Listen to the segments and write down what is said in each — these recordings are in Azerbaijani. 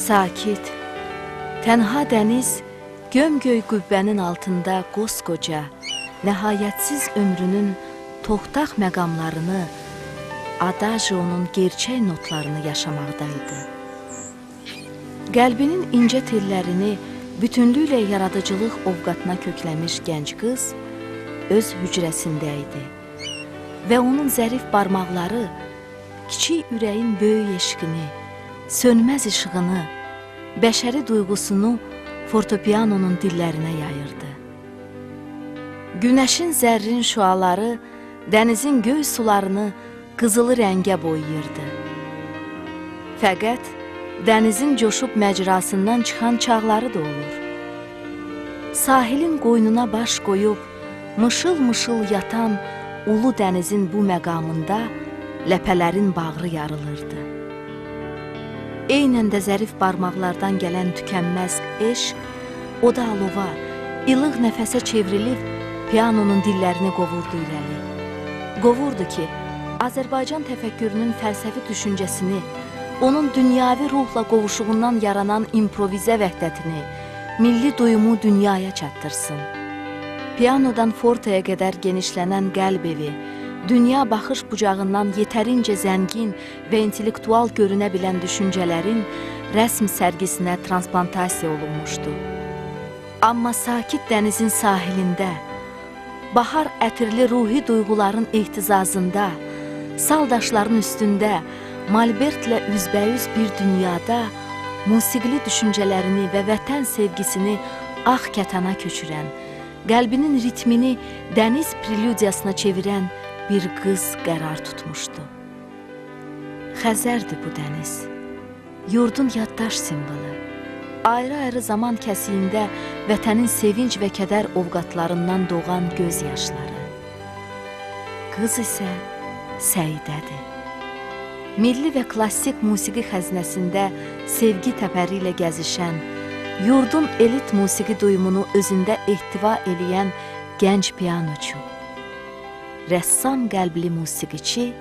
Sakit, tənha dəniz, gömgöy qübbənin altında qoskoca, nəhayətsiz ömrünün toxtaq məqamlarını, Adagio'nun gerçək notlarını yaşamaqdaydı. Qəlbinin incə tellərini bütünlüklə yaradıcılıq ovqatına kökləmiş gənc qız öz hücrəsində idi və onun zərif barmaqları kiçik ürəyin böyük eşqini, sönməz işığını, bəşəri duyğusunu fortepianonun dillərinə yayırdı. Günəşin zərrin şüaları dənizin göy sularını qızılı rəngə boyayırdı. Fəqət dənizin coşub məcrasından çıxan çağları da olur. Sahilin qoynuna baş qoyub, mışıl-mışıl yatan ulu dənizin bu məqamında ləpələrin bağrı yarılırdı. Eynən də zərif barmaqlardan gələn tükənməz eşq, o da alova, ilıq nəfəsə çevrilib, piyanonun dillərini qovurdu irəli. Qovurdu ki, Azərbaycan təfəkkürünün fəlsəfi düşüncəsini, onun dünyavi ruhla qovuşuğundan yaranan improvizə vəhdətini, milli duyumu dünyaya çatdırsın. Piyanodan fortaya qədər genişlənən qəlb evi, dünya baxış bucağından yetərincə zəngin və intellektual görünə bilən düşüncələrin rəsm sərgisinə transplantasiya olunmuşdu. Amma sakit dənizin sahilində, bahar ətirli ruhi duyğuların ehtizazında, saldaşların üstündə, malbertlə üzbəyüz bir dünyada musiqili düşüncələrini və vətən sevgisini ağ kətana köçürən, qəlbinin ritmini dəniz prelüdiyasına çevirən bir qız qərar tutmuşdu. Xəzərdir bu dəniz, yurdun yaddaş simvolu, ayrı-ayrı zaman kəsiyində vətənin sevinç və kədər ovqatlarından doğan göz yaşları. Qız isə Səidədir. Milli və klassik musiqi xəzinəsində sevgi təpəri ilə gəzişən, yurdun elit musiqi duyumunu özündə ehtiva eləyən gənc pianoçu, rəssam qəlbli musiqiçi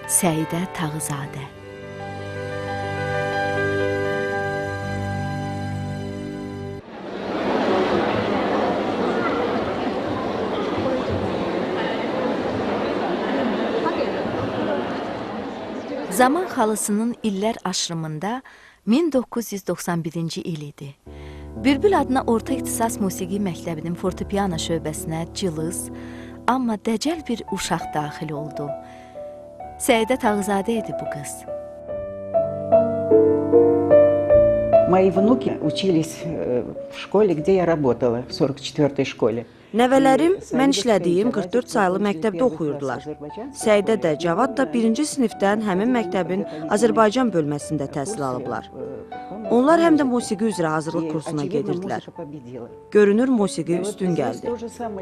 Səidə Tağızadə. Zaman xalısının illər aşırımında 1991-ci il idi. Bülbül adına Orta İxtisas Musiqi Məktəbinin fortepiano şöbəsinə cılız, amma dəcəl bir uşaq daxil oldu. Səidə Tağızadə idi bu qız. Мои внуки учились в школе, где я работала, в 44-й школе. Nəvələrim mən işlədiyim 44 sayılı məktəbdə oxuyurdular. Səidə də, Cavad da 1-ci sinifdən həmin məktəbin Azərbaycan bölməsində təhsil alıblar. Onlar həm də musiqi üzrə hazırlıq kursuna gedirdilər. Görünür, musiqi üstün gəldi.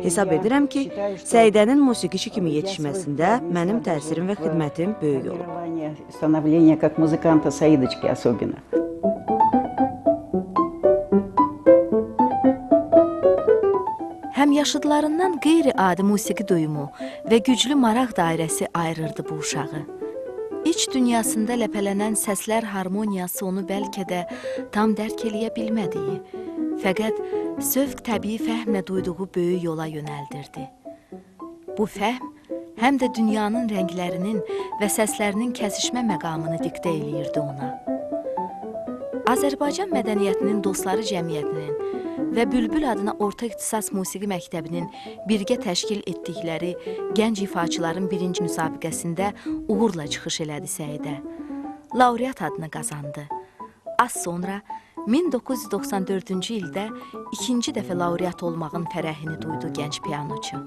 Hesab edirəm ki, Səidənin musiqiçi kimi yetişməsində mənim təsirim və xidmətim böyük olub. Həm yaşıdlarından qeyri-adi musiqi duyumu və güclü maraq dairəsi ayırırdı bu uşağı. İç dünyasında ləpələnən səslər harmoniyası onu bəlkə də tam dərk eləyə bilmədiyi, fəqət sövq təbii fəhmlə duyduğu böyük yola yönəldirdi. Bu fəhm həm də dünyanın rənglərinin və səslərinin kəsişmə məqamını diktə eləyirdi ona. Azərbaycan mədəniyyətinin dostları cəmiyyətinin və Bülbül adına Orta İxtisas Musiqi Məktəbinin birgə təşkil etdikləri gənc ifaçıların birinci müsabiqəsində uğurla çıxış elədi Səidə. Laureat adını qazandı. Az sonra 1994-cü ildə ikinci dəfə laureat olmağın fərəhini duydu gənc pianoçu.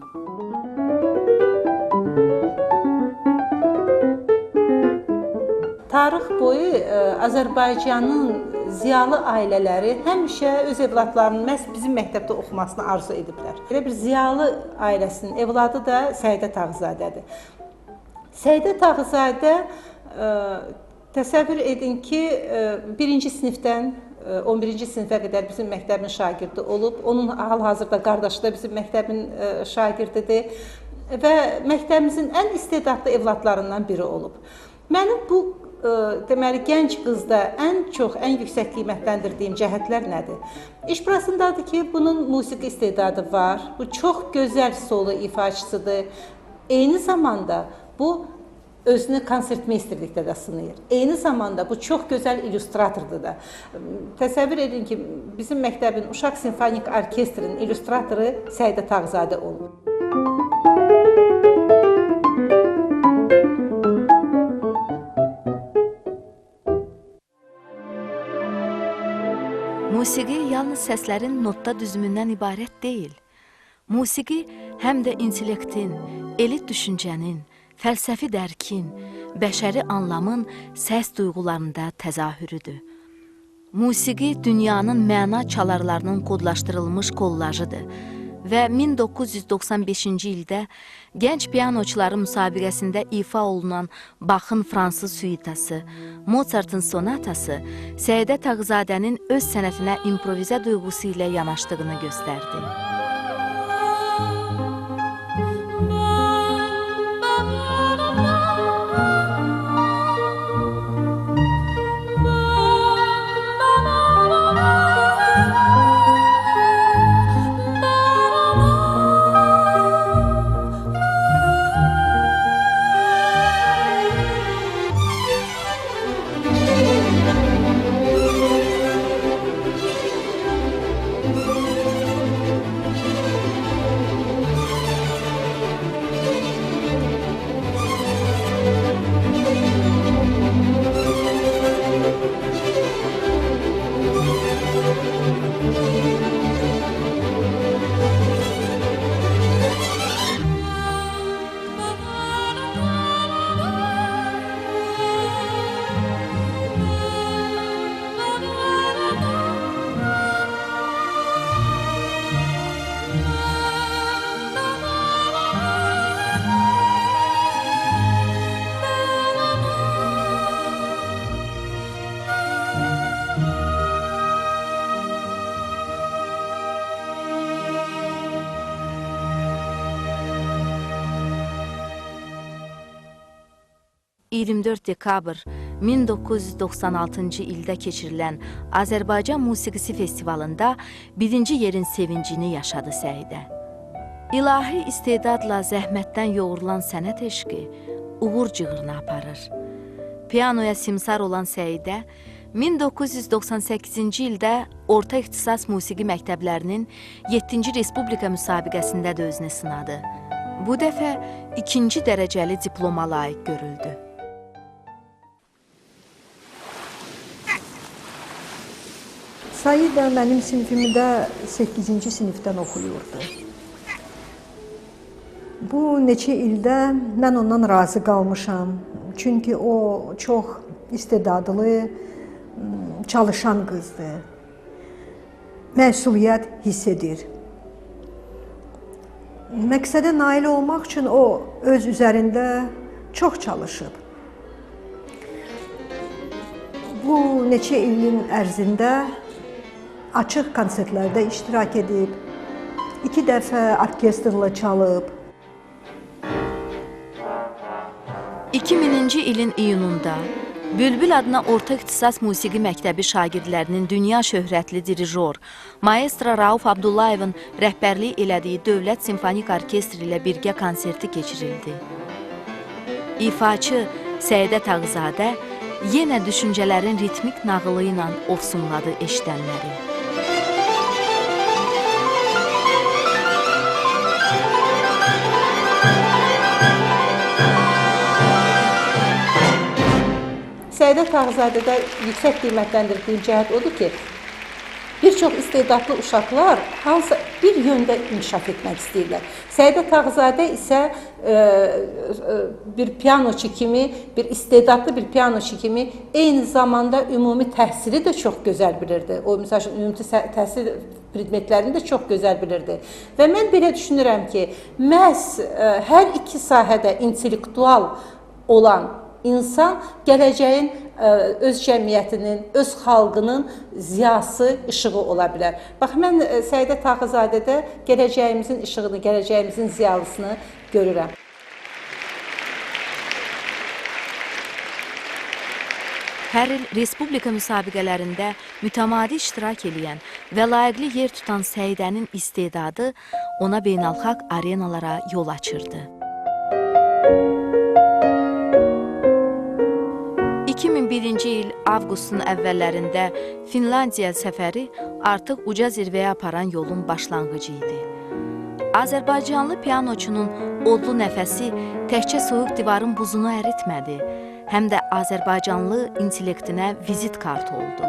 Tarix boyu Azərbaycanın ziyalı ailələri həmişə öz evladlarının məhz bizim məktəbdə oxumasını arzu ediblər. Elə bir ziyalı ailəsinin evladı da Səidə Tağızadədir. Səidə Tağızadə, təsəvvür edin ki, 1-ci sinifdən 11-ci sinifə qədər bizim məktəbin şagirdi olub. Onun hal-hazırda qardaşı da bizim məktəbin şagirdidir və məktəbimizin ən istedadlı evladlarından biri olub. Mənim bu deməli gənc qızda ən çox, ən yüksək qiymətləndirdiyim cəhətlər nədir? İş burasındadır ki, bunun musiqi istedadı var. Bu çox gözəl solo ifaçısıdır. Eyni zamanda bu özünü konsertmeysterlikdə də sınayır. Eyni zamanda bu çox gözəl illüstratordur da. Təsəvvür edin ki, bizim məktəbin Uşaq Simfonik Orkestrinin illüstratoru Səidə Tağzadə olub. Musiqi yalnız səslərin notda düzümündən ibarət deyil. Musiqi həm də intellektin, elit düşüncənin, fəlsəfi dərkin, bəşəri anlamın səs duyğularında təzahürüdür. Musiqi dünyanın məna çalarlarının kodlaşdırılmış kollajıdır və 1995-ci ildə gənc pianoçuların müsabiqəsində ifa olunan Baxın Fransız suitası, Mozartın sonatası Səidə Tağzadənin öz sənətinə improvizə duyğusu ilə yanaşdığını göstərdi. ...24 dekabr 1996-cı ildə keçirilən Azərbaycan Musiqisi Festivalında birinci yerin sevincini yaşadı Səidə. İlahi istedadla zəhmətdən yoğurulan sənət eşqi uğur cığırına aparır. Pianoya simsar olan Səidə 1998-ci ildə Orta İxtisas Musiqi Məktəblərinin 7-ci Respublika müsabiqəsində də özünü sınadı. Bu dəfə 2-ci dərəcəli diploma layiq görüldü. Səidə mənim sinifimdə 8-ci sinifdən oxuyurdu. Bu neçə ildə mən ondan razı qalmışam. Çünki o çox istedadlı, çalışan qızdır. Məsuliyyət hiss edir. Məqsədə nail olmaq üçün o öz üzərində çox çalışıb. Bu neçə ilin ərzində açıq konsertlərdə iştirak edib, 2 dəfə orkestrla çalıb. 2000-ci ilin iyununda Bülbül adına Orta İxtisas Musiqi Məktəbi şagirdlərinin dünya şöhrətli dirijor, maestro Rauf Abdullayevin rəhbərlik elədiyi Dövlət Simfonik Orkestri ilə birgə konserti keçirildi. İfaçı Səidə Tağzadə yenə düşüncələrin ritmik nağılı ilə ofsunladı eşidənləri. Səidə Tağzadədə yüksək qiymətləndirdiyim cəhət odur ki, bir çox istedadlı uşaqlar hansısa bir yöndə inkişaf etmək istəyirlər. Səidə Tağzadə isə bir pianoçu kimi, bir istedadlı bir pianoçu kimi eyni zamanda ümumi təhsili də çox gözəl bilirdi. O, məsəl üçün, ümumi təhsil predmetlərini də çox gözəl bilirdi. Və mən belə düşünürəm ki, məhz hər iki sahədə intellektual olan İnsan gələcəyin öz cəmiyyətinin, öz xalqının ziyası, işığı ola bilər. Bax, mən Səidə Tağzadədə gələcəyimizin işığını, gələcəyimizin ziyalısını görürəm. Hər il respublika müsabiqələrində mütəmadi iştirak edən və layiqli yer tutan Səidənin istedadı ona beynəlxalq arenalara yol açırdı. 2001-ci il avqustun əvvəllərində Finlandiya səfəri artıq uca zirvəyə aparan yolun başlanğıcı idi. Azərbaycanlı pianoçunun odlu nəfəsi təkcə soyuq divarın buzunu əritmədi, həm də Azərbaycanlı intellektinə vizit kartı oldu.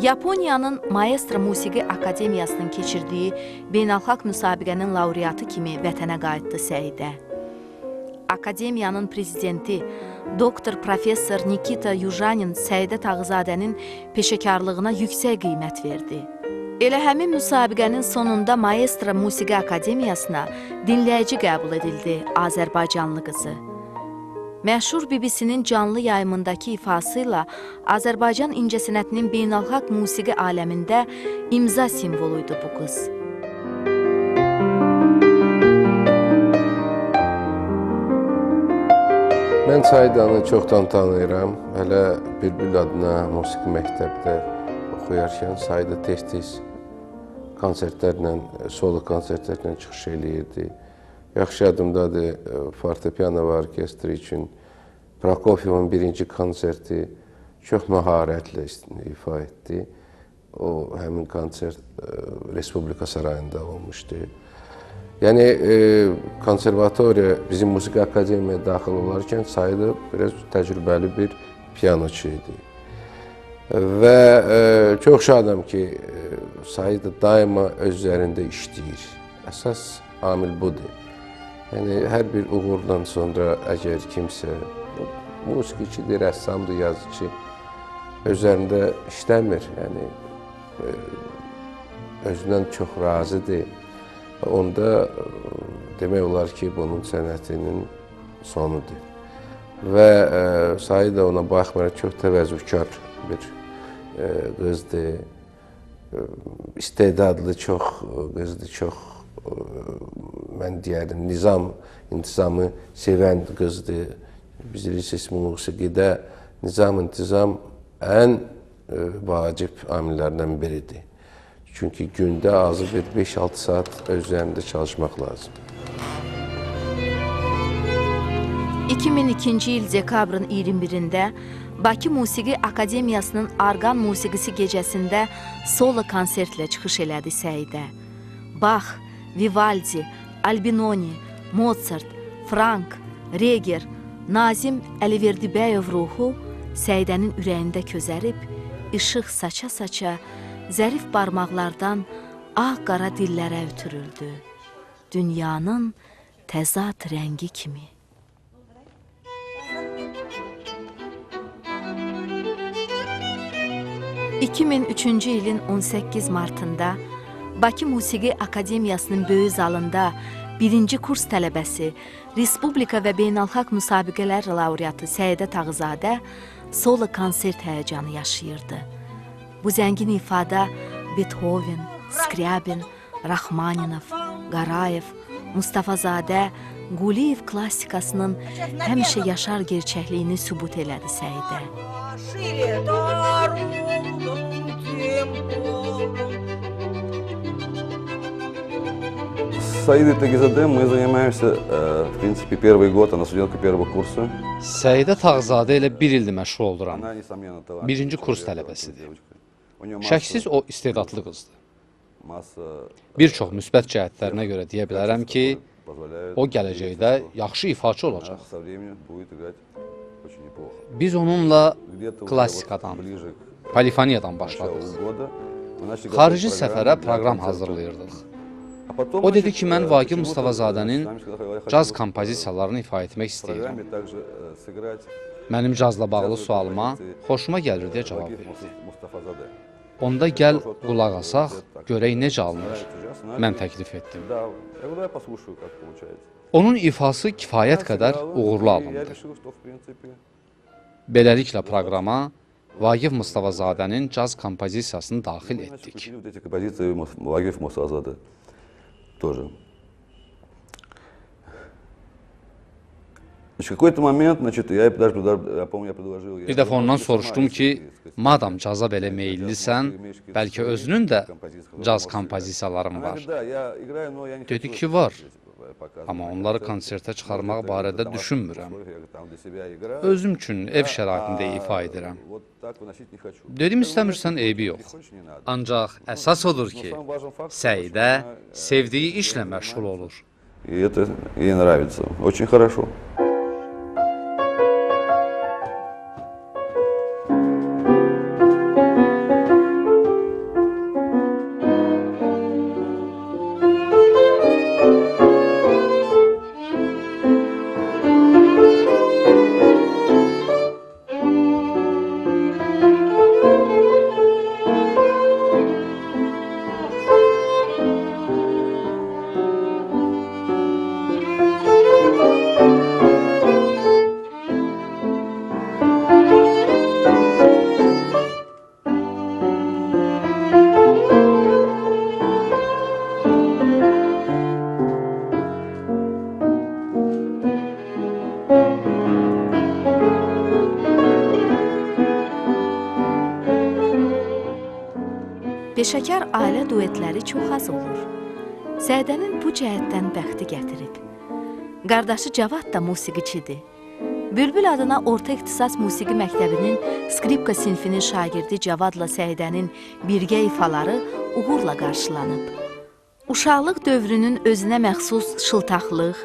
Yaponiyanın Maestro Musiqi Akademiyasının keçirdiyi beynəlxalq müsabiqənin laureatı kimi vətənə qayıtdı Səidə. Akademiyanın prezidenti doktor professor Nikita Yujanin Səidə Tağızadənin peşəkarlığına yüksək qiymət verdi. Elə həmin müsabiqənin sonunda Maestro Musiqi Akademiyasına dinləyici qəbul edildi Azərbaycanlı qızı. Məşhur BBC-nin canlı yayımındakı ifasıyla Azərbaycan incəsənətinin beynəlxalq musiqi aləmində imza simvoluydu bu qız. Mən Səidəni çoxdan tanıyıram. Hələ Bülbül adına musiqi məktəbdə oxuyarkən Səidə tez-tez konsertlərlə, solo konsertlərlə çıxış eləyirdi. Yaxşı yadımdadır, fortepiano və orkestri üçün Prokofievin birinci konserti çox məharətlə ifa etdi. O, həmin konsert Respublika Sarayında olmuşdu. Yəni, konservatoriya, bizim Musiqi Akademiyaya daxil olarkən Səidə biraz təcrübəli bir pianoçu idi. Və çox şadam ki, Səidə daima öz üzərində işləyir. Əsas amil budur. Yəni, hər bir uğurdan sonra əgər kimsə, musiqiçidir, rəssamdır, yazıcı, özlərində işləmir, yəni, özündən çox razıdır. Onda demək olar ki, bunun sənətinin sonudur. Və Səidə ona baxmayaraq çox təvəzzükar bir qızdır, istedadlı çox qızdır, çox, mən deyərdim, intizamı sevən qızdır. Biz bilirsiniz, musiqidə nizam-intizam ən vacib amillərdən biridir. Çünki gündə azı bir 5-6 saat öz üzərində çalışmaq lazım. 2002-ci il dekabrın 21-də Bakı Musiqi Akademiyasının Arqan Musiqisi gecəsində solo konsertlə çıxış elədi Səidə. Bach, Vivaldi, Albinoni, Mozart, Frank, Reger, Nazim Əliverdibəyov ruhu Səidənin ürəyində közərib, işıq saça-saça, zərif barmaqlardan ağ-qara dillərə ötürüldü. Dünyanın təzad rəngi kimi. ...2003-cü ilin 18 martında Bakı Musiqi Akademiyasının böyük zalında birinci kurs tələbəsi, Respublika və beynəlxalq müsabiqələr laureatı Səidə Tağızadə solo konsert həyəcanı yaşayırdı. Bu zəngin ifada Beethoven, Skriabin, Rachmaninov, Qarayev, Mustafazadə, Quliyev klassikasının həmişə yaşar gerçəkliyini sübut elədi Səidə. С Саидой Тагизаде мы занимаемся, в принципе, первый год, она студентка первого курса. Səidə Tağızadə ilə bir ildir məşğul oluram. Она, nесомненно, талантливая Birinci kurs девочка. tələbəsidir. У неё Şəksiz o istedadlı qızdır. масса Bir çox müsbət cəhətlərinə görə deyə bilərəm ki, позволяет o gələcəkdə yaxşı ifaçı olacaq. со временем будет играть очень неплохо. Biz onunla Где-то уже klassikadan, вот ближе к polifoniyadan началу başladıq. года мы начали Xarici готовить səfərə программы для proqram концертов. hazırlayırdıq. А потом, O dedi значит, ki, mən Vaqif почему-то Mustafazadənin сами сказали, я хочу caz вот, kompozisiyalarını ifa etmək в istəyirəm. программе также сыграть Mənim cazla bağlı sualıma xoşuma gəlir deyə cavab Вагиф verdi. Мустафазаде. Onda gəl qulaq asaq, görək necə alınır. Ужасно. Mən təklif etdim. Да, я говорю, давай послушаю, как получается. Onun ifası kifayət qədər uğurlu Я alındı. решил, что, в принципе, Beləliklə proqrama Vaqif Mustafazadənin caz kompozisiyasını daxil значит, etdik. включили вот эти композиции Вагиф Мустафазаде тоже. Значит, в какой-то момент, значит, я помню, я предложил... Bir dəfə ondan soruşdum ki, madam caza belə meyillisən, bəlkə özünün də caz kompozisiyaların var. Dedi ki, var. Amma onları konsertə çıxarmaq barədə düşünmürəm. Özüm üçün ev şəraitində ifa edirəm. Dedim, istəmirsən, eybi yox. Ancaq əsas odur ki, Səidə sevdiyi işlə məşğul olur. И это ей нравится. Очень хорошо. Peşəkar ailə duetləri çox az olur. Səidənin bu cəhətdən bəxti gətirib. Qardaşı Cavad da musiqiçidir. Bülbül adına Orta İxtisas Musiqi Məktəbinin skripka sinfinin şagirdi Cavadla Səidənin birgə ifaları uğurla qarşılanıb. Uşaqlıq dövrünün özünə məxsus şıltaqlıq,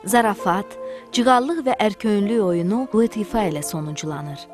zarafat, cığallıq və ərköyünlük oyunu duet ifa ilə sonunculanır.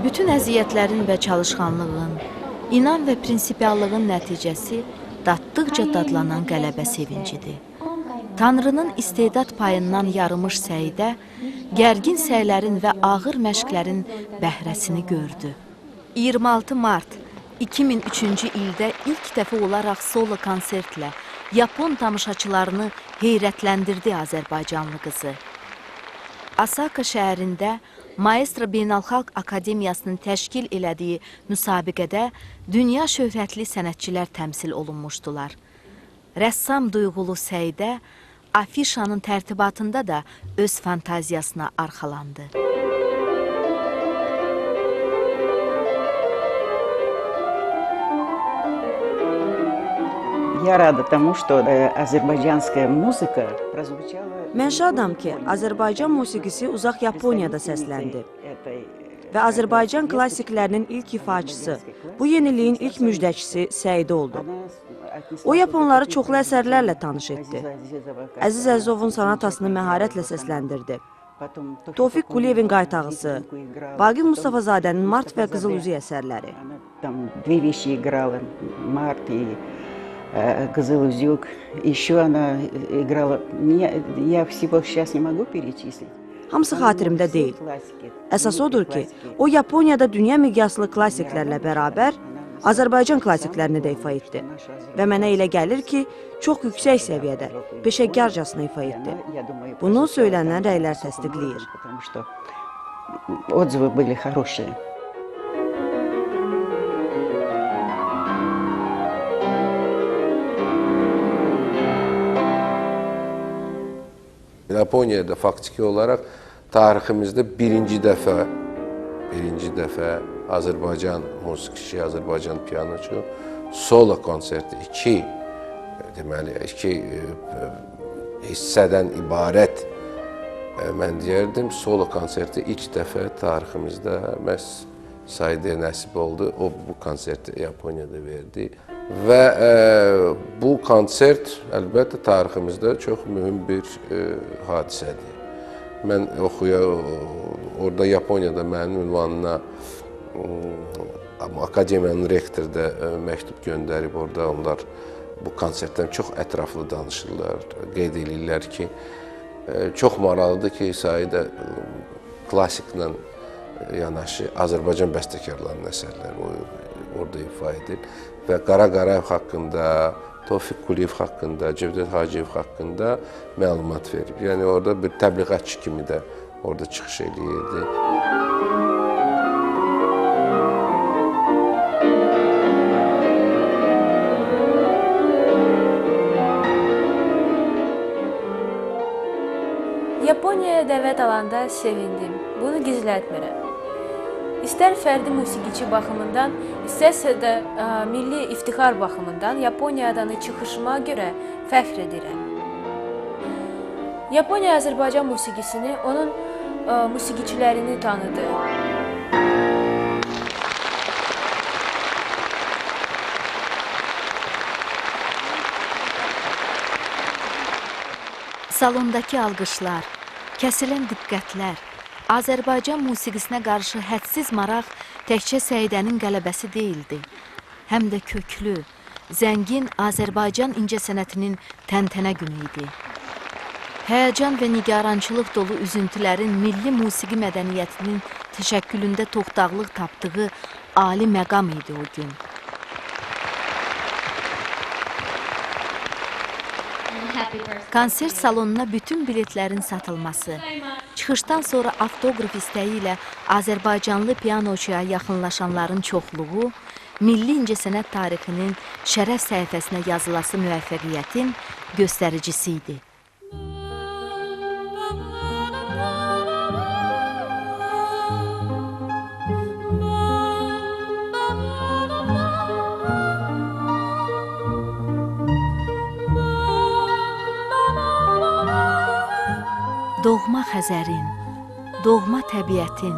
Bütün əziyyətlərin və çalışqanlığın, inan və prinsipiallığın nəticəsi daddıqca dadlanan qələbə sevincidir. Tanrının istedad payından yarımış Səidə, gərgin səylərin və ağır məşqlərin bəhrəsini gördü. 26 mart 2003-cü ildə ilk dəfə olaraq solo konsertlə Yapon tamaşaçılarını heyrətləndirdi Azərbaycanlı qızı. Asaka şəhərində Maestro Beynəlxalq Akademiyasının təşkil elədiyi müsabiqədə dünya şöhrətli sənətçilər təmsil olunmuşdular. Rəssam duyğulu Səidə afişanın tərtibatında da öz fantaziyasına arxalandı. Я рада тому, что азербайджанская музыка прозвучала... Mən şadam ki, Azərbaycan musiqisi uzaq Yaponiyada səsləndi və Azərbaycan klassiklərinin ilk ifaçısı, bu yeniliyin ilk müjdəçisi Səidə oldu. O, Yaponları çoxlu əsərlərlə tanış etdi. Əziz Əzizovun sonatasını məharətlə səsləndirdi. Tofiq Quliyevin Qaytağısı, Baqir Mustafazadənin Mart və Qızıl Üzük əsərləri. Две вещи играла, Март и Кызыл Узюк. Еще она играла... Я всего сейчас не могу перечислить. Hamısı xatirimdə deyil. Əsas odur ki, o Yaponiyada dünya miqyaslı klassiklərlə bərabər Azərbaycan klassiklərini də ifa etdi. Və mənə elə gəlir ki, çox yüksək səviyyədə, peşəkarcasına ifa etdi. Bunu söylənən rəylər təsdiqləyir. Отзывы были хорошие. Yaponiyada faktiki olaraq tariximizdə birinci dəfə Azərbaycan musiqiçi, Azərbaycan pianoçu solo konserti iki hissədən ibarət mən deyərdim, solo konserti ilk dəfə tariximizdə məhz Saidəyə nəsib oldu. O bu konserti Yaponiyada verdi və bu konsert əlbəttə tariximizdə çox mühüm bir hadisədir. Mən orada Yaponiyada mənim ünvanına akademiyanın rektoru da məktub göndərib, orada onlar bu konsertdən çox ətraflı danışırlar, qeyd edirlər ki, çox maraqlıdır ki, Saidə klassiklə yanaşı Azərbaycan bəstəkarlarının əsərləri orada ifa edir və Qara Qarayev haqqında, Tofiq Quliyev haqqında, Cevdet Hacıyev haqqında məlumat verib. Yəni orada bir təbliğatçı kimi də orada çıxış eləyirdi. Yaponiyaya dəvət alanda sevindim. Bunu gizlətmirəm. İstər fərdi musiqiçi baxımından, istərsə də milli iftixar baxımından Yaponiyadan çıxışıma görə fəxr edirəm. Yaponiya Azərbaycan musiqisini, onun musiqiçilərini tanıdı. Salondakı alqışlar, kəsilən diqqətlər, Azərbaycan musiqisinə qarşı hədsiz maraq təkcə Səidənin qələbəsi deyildi. Həm də köklü, zəngin Azərbaycan incəsənətinin təntənə günü idi. Həyəcan və nigarançılıq dolu üzüntülərin milli musiqi mədəniyyətinin təşəkkülündə toxtaqlıq tapdığı ali məqam idi o gün. Konsert salonuna bütün biletlərin satılması, çıxışdan sonra avtoqraf istəyi ilə Azərbaycanlı pianoçuya yaxınlaşanların çoxluğu, milli incəsənət tarixinin şərəf səhifəsinə yazılası müvəffəqiyyətin göstəricisi idi. Doğma Xəzərin, doğma təbiətin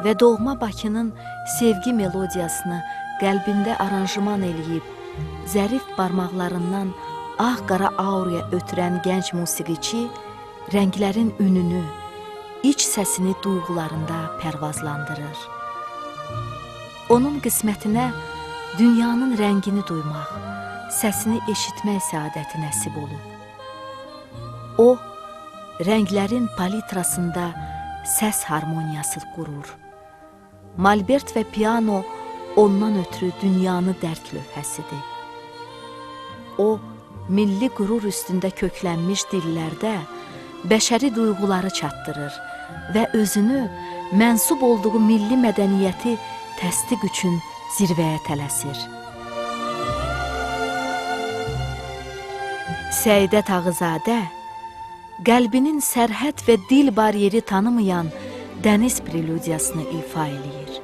və doğma Bakının sevgi melodiyasını qəlbində aranjman eləyib, zərif barmaqlarından ağ-qara auraya ötürən gənc musiqiçi rənglərin ününü, iç səsini duyğularında pərvazlandırır. Onun qismətinə dünyanın rəngini duymaq, səsini eşitmək səadəti nəsib olub. O, rənglərin palitrasında səs harmoniyası qurur. Malbert və piano ondan ötürü dünyanı dərk lövhəsidir. O, milli qürur üstündə köklənmiş dillərdə bəşəri duyğuları çatdırır və özünü mənsub olduğu milli mədəniyyəti təsdiq üçün zirvəyə tələsir. Səidə Tağızadə qəlbinin sərhəd və dil bariyeri tanımayan dəniz preludiyasını ifa eləyir.